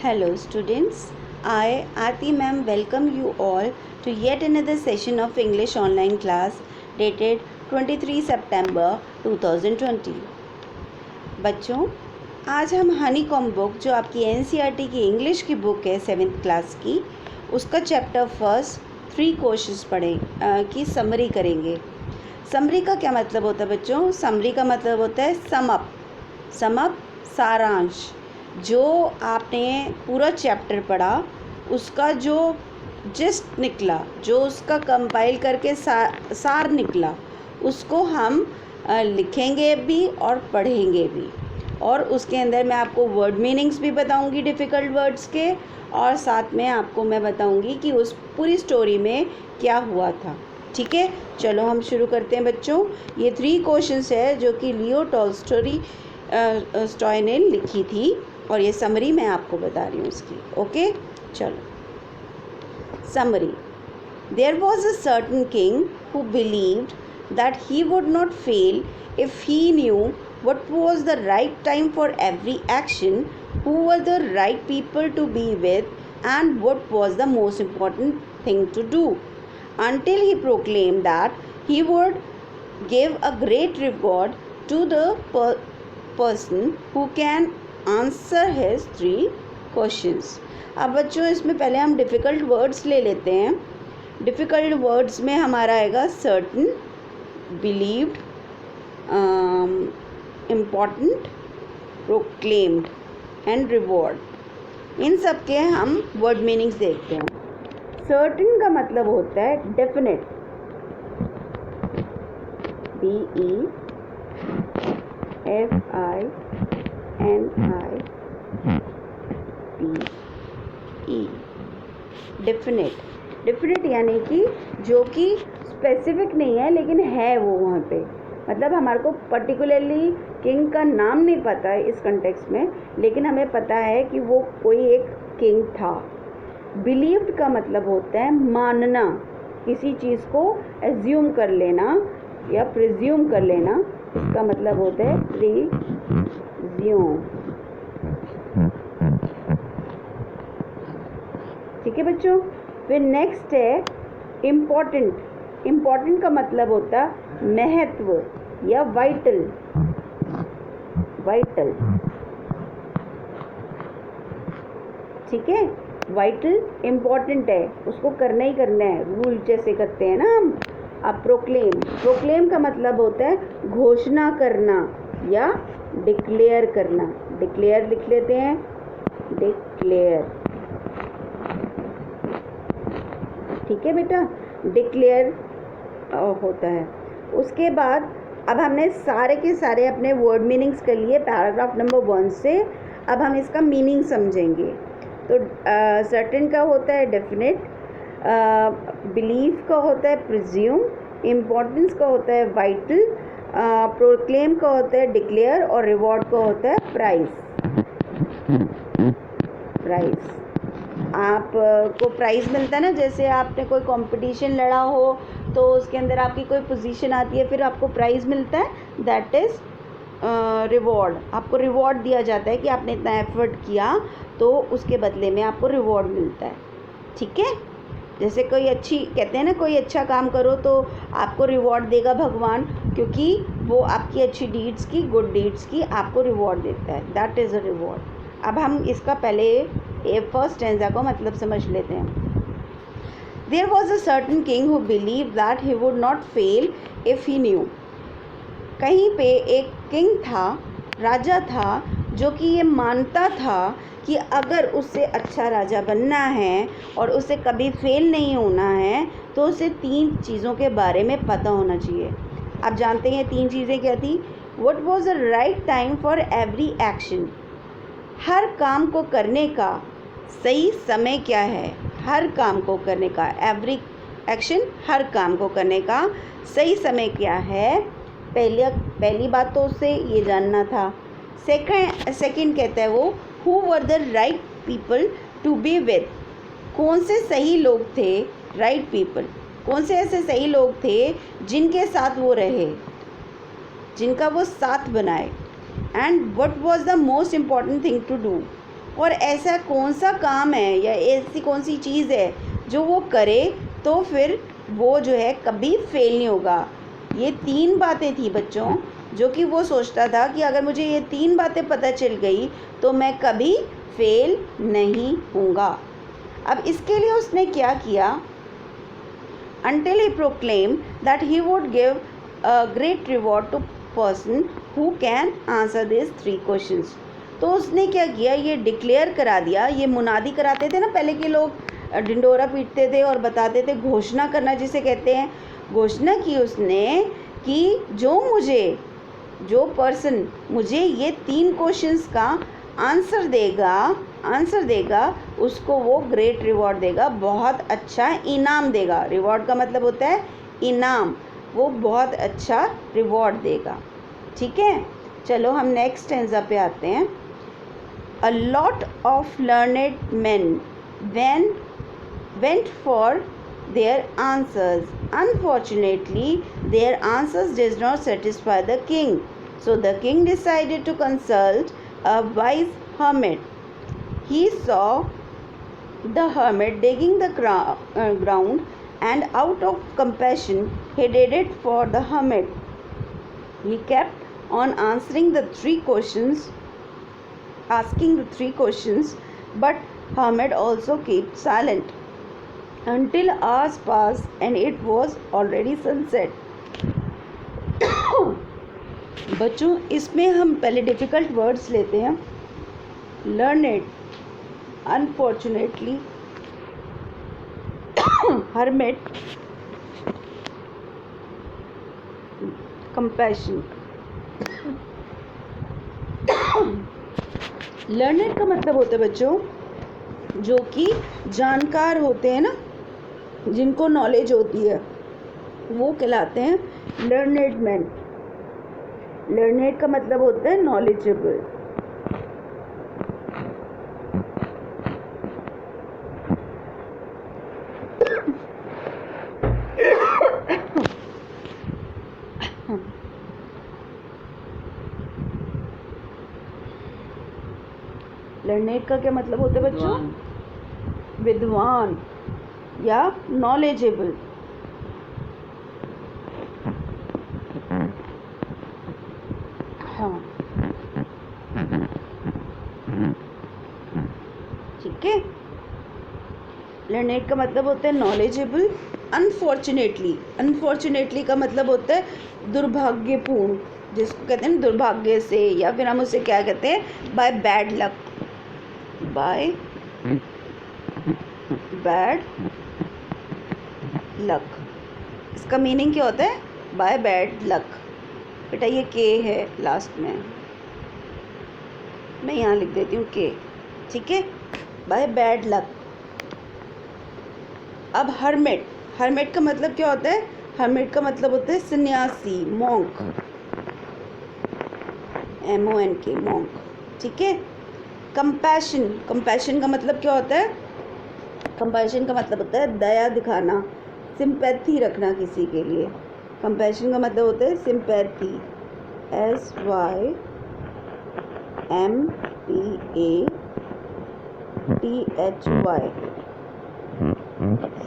Hello students, I Aarti ma'am welcome you all to yet another session of English online class dated 23 September 2020। बच्चों, आज हम Honey com book जो आपकी NCERT की English की book है 7th क्लास की, उसका चैप्टर फर्स्ट 3 क्वेश्चंस की समरी करेंगे। समरी का क्या मतलब होता है बच्चों? समरी का मतलब होता है सम अप सारांश। जो आपने पूरा चैप्टर पढ़ा उसका जो जिस्ट निकला, जो उसका कंपाइल करके सार निकला, उसको हम लिखेंगे भी और पढ़ेंगे भी। और उसके अंदर मैं आपको वर्ड मीनिंग्स भी बताऊंगी डिफ़िकल्ट वर्ड्स के, और साथ में आपको मैं बताऊंगी कि उस पूरी स्टोरी में क्या हुआ था। ठीक है, चलो हम शुरू करते हैं बच्चों। ये 3 क्वेश्चंस है जो कि लियो टॉल्स्टॉय ने लिखी थी, और ये समरी मैं आपको बता रही हूँ उसकी। ओके, चलो summary. There was a certain king who believed that he would not fail if he knew what was the right time for every action, who were the right people to be with, and what was the most important thing to do, until he proclaimed that he would give a great reward to the person who can answer his 3 questions। अब बच्चों, इसमें पहले हम difficult words ले लेते हैं। Difficult words में हमारा आएगा certain, believed, important, proclaimed and reward. इन सब के हम वर्ड मीनिंग्स देखते हैं। सर्टन का मतलब होता है डेफिनेट, DEFINITE, डेफिनेट यानी कि जो कि स्पेसिफिक नहीं है लेकिन है वो वहाँ पे। मतलब हमारे को पर्टिकुलरली किंग का नाम नहीं पता है इस कंटेक्स्ट में, लेकिन हमें पता है कि वो कोई एक किंग था। बिलीव्ड का मतलब होता है मानना, किसी चीज़ को एज्यूम कर लेना या प्रिज्यूम कर लेना, इसका मतलब होता है प्रिज्यूम। ठीक है बच्चों, फिर नेक्स्ट है इम्पॉर्टेंट। इम्पॉर्टेंट का मतलब होता है महत्व या वाइटल। ठीक है, वाइटल इम्पॉर्टेंट है, उसको करना ही करना है, रूल जैसे करते हैं ना हम। अब प्रोक्लेम का मतलब होता है घोषणा करना या डिक्लेयर करना। डिक्लेयर लिख लेते हैं, डिक्लेयर। ठीक है बेटा, डिक्लेयर होता है। उसके बाद अब हमने सारे के सारे अपने वर्ड मीनिंग्स कर लिए पैराग्राफ नंबर 1 से। अब हम इसका मीनिंग समझेंगे। तो सर्टेन का होता है डेफिनेट, बिलीव का होता है प्रिज्यूम, इम्पोर्टेंस का होता है वाइटल, प्रोक्लेम का होता है डिक्लेयर, और रिवॉर्ड का होता है प्राइज। आपको प्राइज़ मिलता है ना, जैसे आपने कोई कंपटीशन लड़ा हो तो उसके अंदर आपकी कोई पोजीशन आती है, फिर आपको प्राइज़ मिलता है, दैट इज़ रिवॉर्ड। आपको रिवॉर्ड दिया जाता है कि आपने इतना एफर्ट किया तो उसके बदले में आपको रिवॉर्ड मिलता है। ठीक है, जैसे कोई अच्छी कहते हैं ना, कोई अच्छा काम करो तो आपको रिवॉर्ड देगा भगवान, क्योंकि वो आपकी अच्छी डीड्स की, गुड डीड्स की आपको रिवॉर्ड देता है, दैट इज़ अ रिवॉर्ड। अब हम इसका पहले फर्स्ट स्टैंजा को मतलब समझ लेते हैं। There was a certain king who believed that he would not fail if he knew। कहीं पे एक किंग था, राजा था, जो कि ये मानता था कि अगर उससे अच्छा राजा बनना है और उसे कभी फेल नहीं होना है तो उसे 3 चीज़ों के बारे में पता होना चाहिए। आप जानते हैं 3 चीज़ें क्या थी? What was the right time for every action? हर काम को करने का सही समय क्या है? हर काम को करने का, एवरी एक्शन, हर काम को करने का सही समय क्या है? पहली बात तो उससे ये जानना था। सेकंड कहता है वो, who were the right people to be with. कौन से सही लोग थे? राइट पीपल, कौन से ऐसे सही लोग थे जिनके साथ वो रहे, जिनका वो साथ बनाए। And what was the most important thing to do, और ऐसा कौन सा काम है या ऐसी कौन सी चीज़ है जो वो करे तो फिर वो जो है कभी फेल नहीं होगा। ये 3 बातें थी बच्चों, जो कि वो सोचता था कि अगर मुझे ये 3 बातें पता चल गई तो मैं कभी फेल नहीं होऊंगा। अब इसके लिए उसने क्या किया, until he proclaimed that he would give a great reward to person who can answer these 3 questions। तो उसने क्या किया, ये डिक्लेयर करा दिया, ये मुनादी कराते थे ना पहले के लोग, ढिंडोरा पीटते थे और बताते थे, घोषणा करना जिसे कहते हैं। घोषणा की उसने कि जो पर्सन मुझे ये 3 क्वेश्चंस का आंसर देगा उसको वो ग्रेट रिवॉर्ड देगा, बहुत अच्छा इनाम देगा। रिवॉर्ड का मतलब होता है इनाम, वो बहुत अच्छा रिवॉर्ड देगा। ठीक है, चलो हम नेक्स्ट स्टेंजा पे आते हैं। A lot of learned main went for their answers. Unfortunately, their answers did not satisfy the king. So the king decided to consult a wise hermit. He saw the hermit digging the ground, and out of compassion, he did it for the hermit. He kept on asking the 3 questions, but hermit also kept silent until hours passed and it was already sunset। बच्चों इसमें हम पहले difficult words लेते हैं। Learned, unfortunately, hermit, compassion. Learned का मतलब होता है बच्चों जो कि जानकार होते हैं ना, जिनको नॉलेज होती है, वो कहलाते हैं लर्नेड मैन। लर्नेड का मतलब होता है नॉलेजेबल। लर्नेड का क्या मतलब होता है बच्चों? विद्वान या नॉलेजेबल। हाँ, ठीक है। लर्नेड का मतलब होता है नॉलेजेबल। अनफॉर्चुनेटली का मतलब होता है दुर्भाग्यपूर्ण, जिसको कहते हैं दुर्भाग्य से, या फिर हम उसे क्या कहते हैं, by bad luck. By bad luck, इसका मीनिंग क्या होता है? By bad luck. बेटा ये के है लास्ट में, मैं यहाँ लिख देती हूँ के, ठीक है, बाय बैड लक। अब हर्मिट का मतलब क्या होता है? हर्मिट का मतलब होता है सन्यासी, मॉन्क, MONK, मॉन्क, ठीक है। कंपैशन का मतलब क्या होता है? कंपैशन का मतलब होता है दया दिखाना, सिंपैथी रखना किसी के लिए। कंपैशन का मतलब होता है सिंपैथी, SYMPATHY,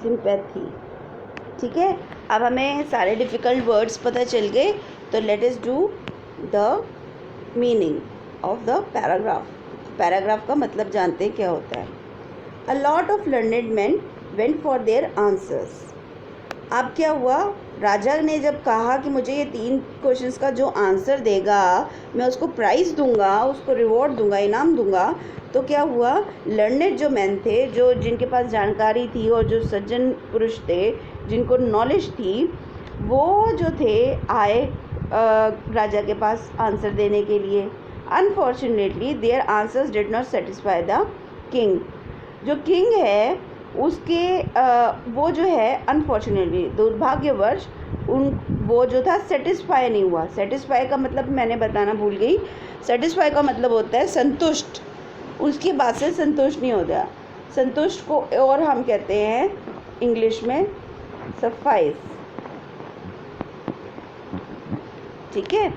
सिंपैथी, ठीक है। अब हमें सारे डिफ़िकल्ट वर्ड्स पता चल गए, तो let us do the meaning of the paragraph. Paragraph का मतलब जानते हैं क्या होता है। A lot of learned man went for their answers. अब क्या हुआ, राजा ने जब कहा कि मुझे ये 3 क्वेश्चंस का जो आंसर देगा मैं उसको प्राइज़ दूंगा, उसको रिवॉर्ड दूंगा, इनाम दूंगा, तो क्या हुआ, लर्नेड जो मैन थे, जो जिनके पास जानकारी थी और जो सज्जन पुरुष थे, जिनको नॉलेज थी, वो जो थे आए राजा के पास आंसर देने के लिए। Unfortunately their answers did not satisfy the king. जो किंग है उसके वो जो है अनफॉर्चुनेटली, दुर्भाग्यवश, वो जो था सेटिस्फाई नहीं हुआ। सेटिस्फाई का मतलब मैंने बताना भूल गई। सेटिस्फाई का मतलब होता है संतुष्ट, उसकी बात से संतुष्ट नहीं होता। संतुष्ट को और हम कहते हैं इंग्लिश में सफाइस, ठीक है।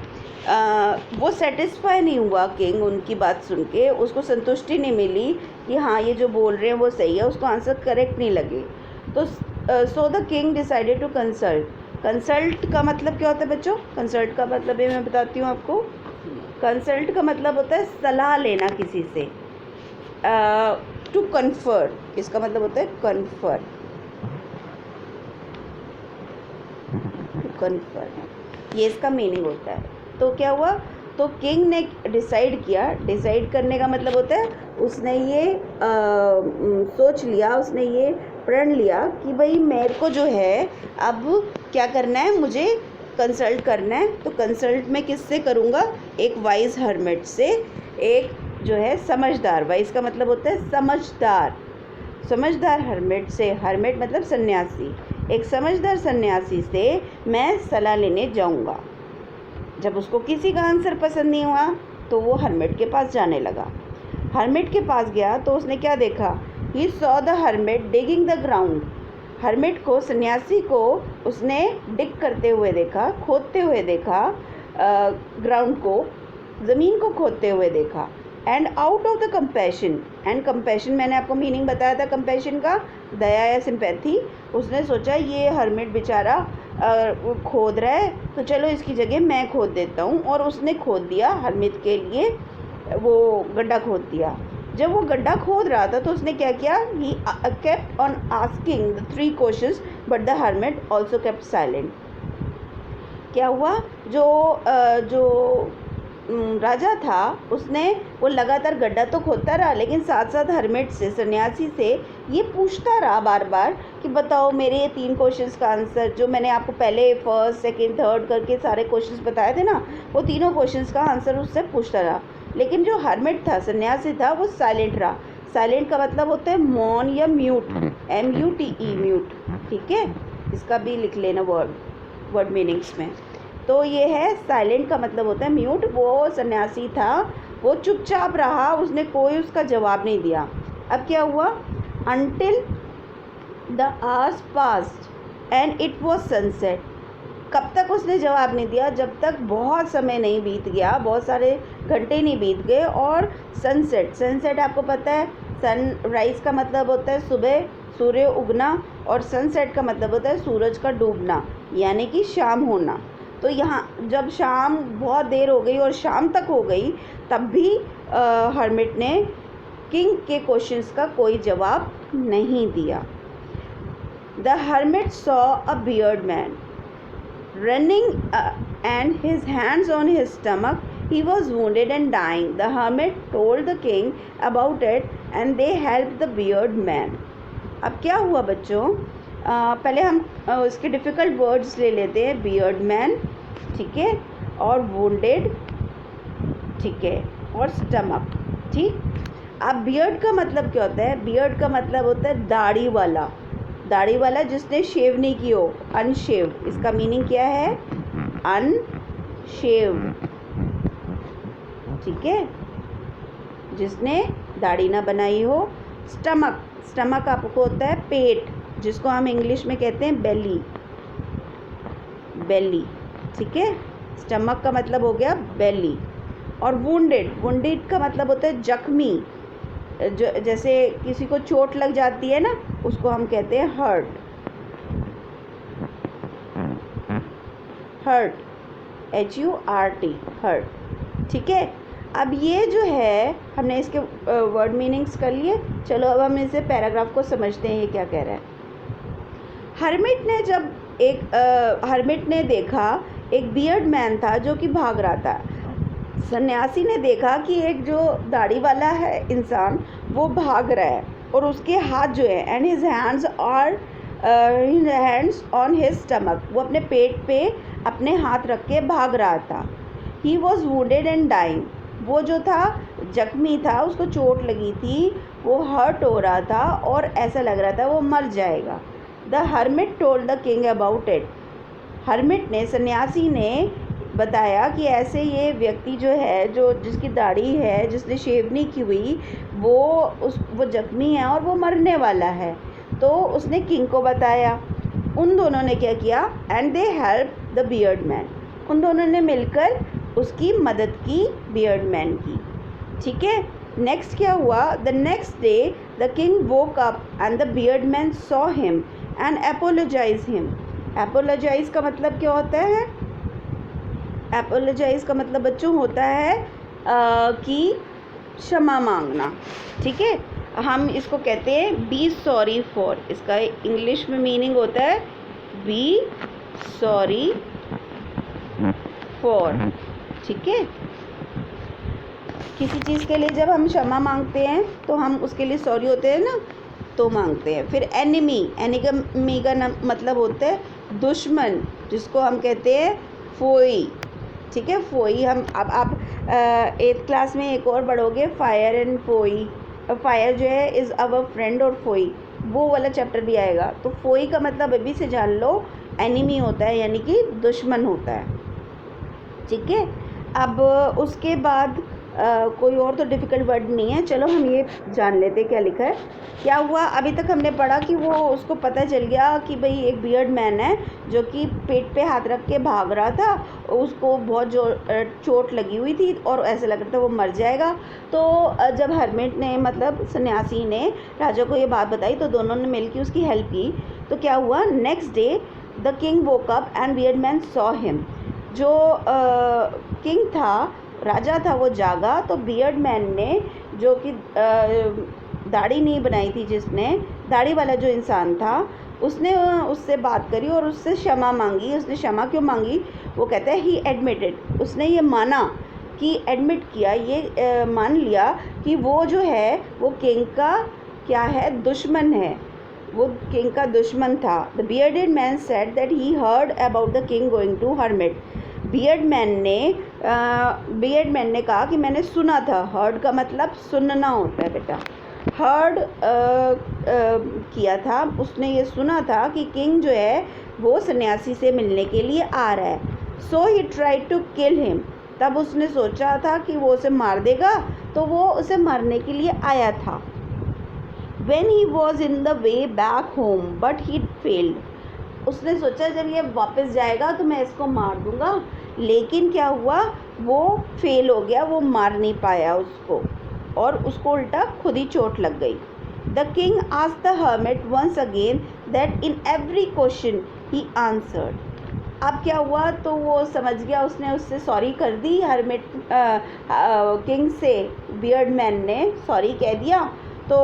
वो सेटिस्फाई नहीं हुआ किंग उनकी बात सुन के, उसको संतुष्टि नहीं मिली कि हाँ ये जो बोल रहे हैं वो सही है, उसको आंसर करेक्ट नहीं लगे। तो so the king decided to consult. Consult का मतलब क्या होता है बच्चों? कंसल्ट का मतलब ये मैं बताती हूँ आपको। कंसल्ट का मतलब होता है सलाह लेना किसी से। टू कन्फर, इसका मतलब होता है कन्फर, कन्फर, ये इसका मीनिंग होता है। तो क्या हुआ? तो किंग ने डिसाइड किया, डिसाइड करने का मतलब होता है उसने ये सोच लिया, उसने ये प्रण लिया कि भाई मेरे को जो है अब क्या करना है, मुझे कंसल्ट करना है। तो कंसल्ट मैं किससे करूँगा? एक वाइज हर्मिट से, एक जो है समझदार, वाइज का मतलब होता है समझदार, समझदार हर्मिट से, हर्मिट मतलब सन्यासी, एक समझदार सन्यासी से मैं सलाह लेने जाऊंगा। जब उसको किसी का आंसर पसंद नहीं हुआ तो वो हर्मिट के पास जाने लगा। हर्मिट के पास गया तो उसने क्या देखा? He saw the hermit digging the ground. Hermit को, सन्यासी को उसने डिग करते हुए देखा, खोदते हुए देखा, ग्राउंड को, ज़मीन को खोदते हुए देखा। And out of the compassion, and compassion मैंने आपको मीनिंग बताया था कंपैशन का, दया या सिंपैथी। उसने सोचा ये हर्मिट बेचारा खोद रहा है तो चलो इसकी जगह मैं खोद देता हूँ, और उसने खोद दिया, हर्मिट के लिए वो गड्ढा खोद दिया। जब वो गड्ढा खोद रहा था तो उसने क्या किया? He kept on asking the 3 questions but the hermit also kept silent. क्या हुआ? जो राजा था उसने वो लगातार गड्ढा तो खोदता रहा, लेकिन साथ साथ हर्मिट से, सन्यासी से ये पूछता रहा बार बार कि बताओ मेरे ये 3 क्वेश्चंस का आंसर, जो मैंने आपको पहले फर्स्ट सेकंड थर्ड करके सारे क्वेश्चंस बताए थे ना, वो तीनों क्वेश्चंस का आंसर उससे पूछता रहा। लेकिन जो हर्मिट था, सन्यासी था, वो साइलेंट रहा। साइलेंट का मतलब होता है मौन या म्यूट, MUTE, म्यूट। ठीक है, इसका भी लिख लेना वर्ड मीनिंग्स में। तो ये है साइलेंट का मतलब होता है म्यूट। वो सन्यासी था, वो चुपचाप रहा, उसने कोई उसका जवाब नहीं दिया। अब क्या हुआ? Until the hours passed and it was sunset. कब तक उसने जवाब नहीं दिया? जब तक बहुत समय नहीं बीत गया, बहुत सारे घंटे नहीं बीत गए, और सनसेट, सनसेट आपको पता है सनराइज का मतलब होता है सुबह सूर्य उगना, और सनसेट का मतलब होता है सूरज का डूबना, यानी कि शाम होना। तो यहाँ जब शाम, बहुत देर हो गई और शाम तक हो गई, तब भी हर्मिट ने किंग के क्वेश्चंस का कोई जवाब नहीं दिया। The hermit saw a beard man running and his hands on his stomach. He was wounded and dying. The hermit told the king about it and they helped the bearded man. अब क्या हुआ बच्चों? पहले हम उसके difficult words ले लेते हैं। बियर्ड मैन, ठीक है, और वुंडेड, ठीक है, और स्टमक, ठीक। अब बियर्ड का मतलब क्या होता है? बियर्ड का मतलब होता है दाढ़ी वाला, दाढ़ी वाला जिसने शेव नहीं की हो, अनशेव। इसका मीनिंग क्या है? अनशेव, ठीक है, जिसने दाढ़ी ना बनाई हो। स्टमक, स्टमक आपको होता है पेट, जिसको हम इंग्लिश में कहते हैं बेली, बेली, ठीक है। स्टमक का मतलब हो गया बेली। और वुंडेड, वुंडेड का मतलब होता है जख्मी, जो जैसे किसी को चोट लग जाती है ना, उसको हम कहते हैं हर्ट, हर्ट, HURT, हर्ट, ठीक है। अब ये जो है हमने इसके वर्ड मीनिंग्स कर लिए। चलो अब हम इसे पैराग्राफ को समझते हैं, ये क्या कह रहा है। हर्मिट ने जब हर्मिट ने देखा एक बियर्ड मैन था जो कि भाग रहा था। सन्यासी ने देखा कि एक जो दाढ़ी वाला है इंसान, वो भाग रहा है और उसके हाथ जो है, and his hands are hands on his stomach, वो अपने पेट पे अपने हाथ रख के भाग रहा था। He was wounded and dying, वो जो था जख्मी था, उसको चोट लगी थी, वो हर्ट हो रहा था और ऐसा लग रहा था वो मर जाएगा। The hermit told the king about it, hermit ने, सन्यासी ने बताया कि ऐसे ये व्यक्ति जो है, जो जिसकी दाढ़ी है, जिसने शेव नहीं की हुई, वो जख्मी है और वो मरने वाला है। तो उसने किंग को बताया। उन दोनों ने क्या किया? And they help the beard man, उन दोनों ने मिलकर उसकी मदद की बियर्डमैन की। ठीक है, नेक्स्ट क्या हुआ, the next day the king woke up and the Beardman saw him and apologise him. Apologise का मतलब क्या होता है? एपोलोजाइज का मतलब बच्चों होता है कि क्षमा मांगना। ठीक है, हम इसको कहते हैं बी सॉरी फॉर। इसका इंग्लिश में मीनिंग होता है बी सॉरी फॉर। ठीक है, किसी चीज़ के लिए जब हम क्षमा मांगते हैं तो हम उसके लिए सॉरी होते हैं ना, तो मांगते हैं। फिर एनिमी का मतलब होता है दुश्मन, जिसको हम कहते हैं फोई। ठीक है, फोई हम अब आप 8th क्लास में एक और पढ़ोगे, फायर एंड फोई। फायर जो है इज़ अवर फ्रेंड, और फोई वो वाला चैप्टर भी आएगा। तो फोई का मतलब अभी से जान लो, एनिमी होता है, यानी कि दुश्मन होता है। ठीक है, अब उसके बाद कोई और तो डिफ़िकल्ट वर्ड नहीं है। चलो हम ये जान लेते क्या लिखा है। क्या हुआ, अभी तक हमने पढ़ा कि वो उसको पता चल गया कि भाई एक बियर्ड मैन है जो कि पेट पे हाथ रख के भाग रहा था, उसको बहुत चोट लगी हुई थी और ऐसा लग रहा था वो मर जाएगा। तो जब हर्मिट ने मतलब सन्यासी ने राजा को ये बात बताई तो दोनों ने मिलकर उसकी हेल्प की। तो क्या हुआ, next day the king woke up and beard man saw him. जो किंग था, राजा था, वो जागा तो बियर्ड मैन ने, जो कि दाढ़ी नहीं बनाई थी, जिसने दाढ़ी वाला जो इंसान था, उसने उससे बात करी और उससे क्षमा मांगी। उसने क्षमा क्यों मांगी? वो कहता है ही एडमिटेड, उसने ये माना कि एडमिट किया, ये मान लिया कि वो जो है वो किंग का क्या है, दुश्मन है, वो किंग का दुश्मन था। The bearded man said that he heard about the king going to hermit. Beard man ने कहा कि मैंने सुना था। हर्ड का मतलब सुनना होता है बेटा। हर्ड किया था, उसने ये सुना था कि किंग जो है वो सन्यासी से मिलने के लिए आ रहा है। So he tried to kill him, तब उसने सोचा था कि वो उसे मार देगा, तो वो उसे मारने के लिए आया था। When he was in the way back home, but he failed. उसने सोचा जब ये वापस जाएगा तो मैं इसको मार दूंगा, लेकिन क्या हुआ, वो फेल हो गया, वो मार नहीं पाया उसको, और उसको उल्टा खुद ही चोट लग गई। The king asked the hermit once again that in every question he answered. अब क्या हुआ, तो वो समझ गया, उसने उससे सॉरी कर दी। हर्मिट किंग से बियर्ड मैन ने सॉरी कह दिया, तो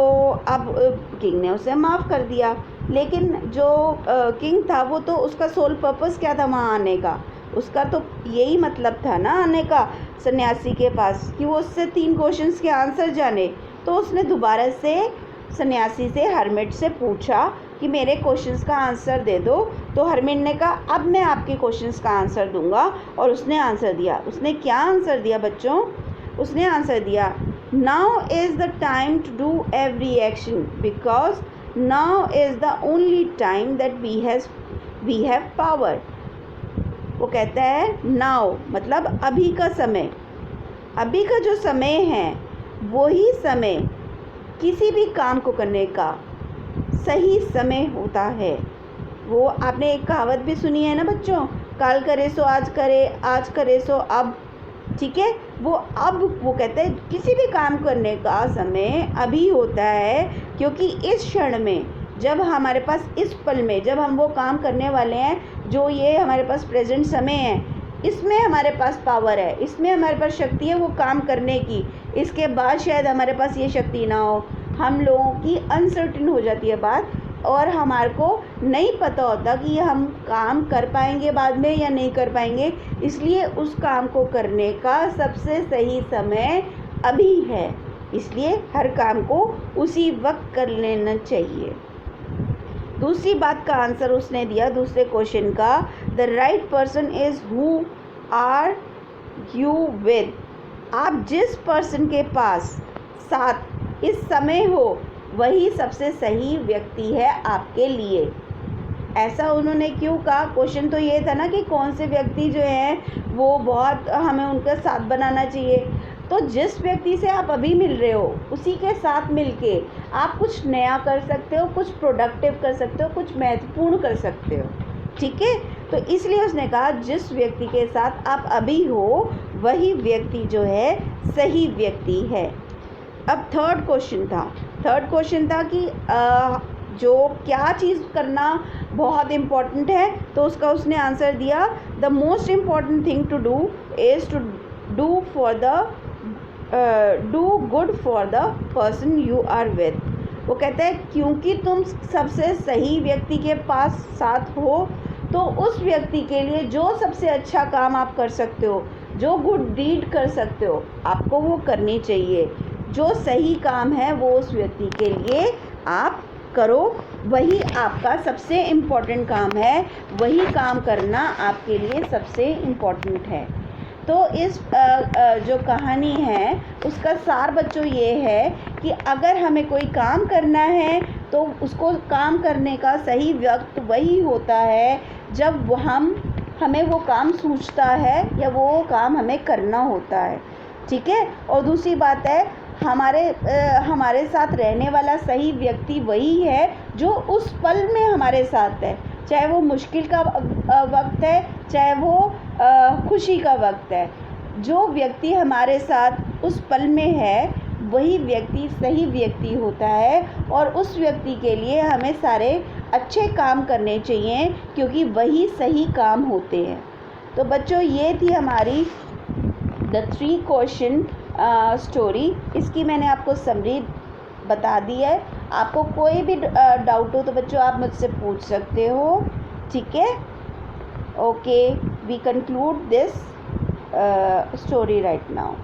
अब किंग ने उसे माफ़ कर दिया। लेकिन जो किंग था वो तो, उसका सोल पर्पस क्या था वहाँ आने का? उसका तो यही मतलब था ना आने का सन्यासी के पास, कि वो उससे 3 क्वेश्चंस के आंसर जाने। तो उसने दोबारा से सन्यासी से, हर्मिट से पूछा कि मेरे क्वेश्चंस का आंसर दे दो। तो हर्मिट ने कहा अब मैं आपके क्वेश्चंस का आंसर दूंगा, और उसने आंसर दिया। उसने क्या आंसर दिया बच्चों? उसने आंसर दिया, now is the time to do every action because now is the only time that we have power. वो कहता है नाउ मतलब अभी का समय, अभी का जो समय है वही समय किसी भी काम को करने का सही समय होता है। वो आपने एक कहावत भी सुनी है ना बच्चों, कल करे सो आज करे, आज करे सो अब। ठीक है, वो अब, वो कहते हैं किसी भी काम करने का समय अभी होता है, क्योंकि इस क्षण में, जब हमारे पास इस पल में जब हम वो काम करने वाले हैं, जो ये हमारे पास प्रेजेंट समय है, इसमें हमारे पास पावर है, इसमें हमारे पास शक्ति है वो काम करने की। इसके बाद शायद हमारे पास ये शक्ति ना हो, हम लोगों की अनसर्टेन हो जाती है बात, और हमारे को नहीं पता होता कि ये हम काम कर पाएंगे बाद में या नहीं कर पाएंगे। इसलिए उस काम को करने का सबसे सही समय अभी है, इसलिए हर काम को उसी वक्त कर लेना चाहिए। दूसरी बात का आंसर उसने दिया, दूसरे क्वेश्चन का, the right person is who are you with. आप जिस पर्सन के पास साथ इस समय हो वही सबसे सही व्यक्ति है आपके लिए। ऐसा उन्होंने क्यों कहा? क्वेश्चन तो ये था ना कि कौन से व्यक्ति जो हैं वो बहुत हमें उनका साथ बनाना चाहिए। तो जिस व्यक्ति से आप अभी मिल रहे हो उसी के साथ मिलके आप कुछ नया कर सकते हो, कुछ प्रोडक्टिव कर सकते हो, कुछ महत्वपूर्ण कर सकते हो। ठीक है, तो इसलिए उसने कहा जिस व्यक्ति के साथ आप अभी हो वही व्यक्ति जो है सही व्यक्ति है। अब थर्ड क्वेश्चन था कि जो क्या चीज़ करना बहुत इम्पॉर्टेंट है, तो उसका उसने आंसर दिया, the most important thing to do is to do good for the person you are with. वो कहता है क्योंकि तुम सबसे सही व्यक्ति के पास साथ हो, तो उस व्यक्ति के लिए जो सबसे अच्छा काम आप कर सकते हो, जो गुड डीड कर सकते हो, आपको वो करनी चाहिए। जो सही काम है वो उस व्यक्ति के लिए आप करो, वही आपका सबसे इम्पोर्टेंट काम है, वही काम करना आपके लिए सबसे इम्पोर्टेंट है। तो इस जो कहानी है उसका सार बच्चों ये है कि अगर हमें कोई काम करना है तो उसको काम करने का सही वक्त वही होता है जब हमें वो काम सूझता है या वो काम हमें करना होता है, ठीक है। और दूसरी बात है, हमारे साथ रहने वाला सही व्यक्ति वही है जो उस पल में हमारे साथ है, चाहे वो मुश्किल का वक्त है, चाहे वो खुशी का वक्त है। जो व्यक्ति हमारे साथ उस पल में है वही व्यक्ति सही व्यक्ति होता है, और उस व्यक्ति के लिए हमें सारे अच्छे काम करने चाहिए क्योंकि वही सही काम होते हैं। तो बच्चों ये थी हमारी द 3 क्वेश्चन स्टोरी। इसकी मैंने आपको समरी बता दी है। आपको कोई भी डाउट हो तो बच्चों आप मुझसे पूछ सकते हो, ठीक है। Okay, we conclude this story right now.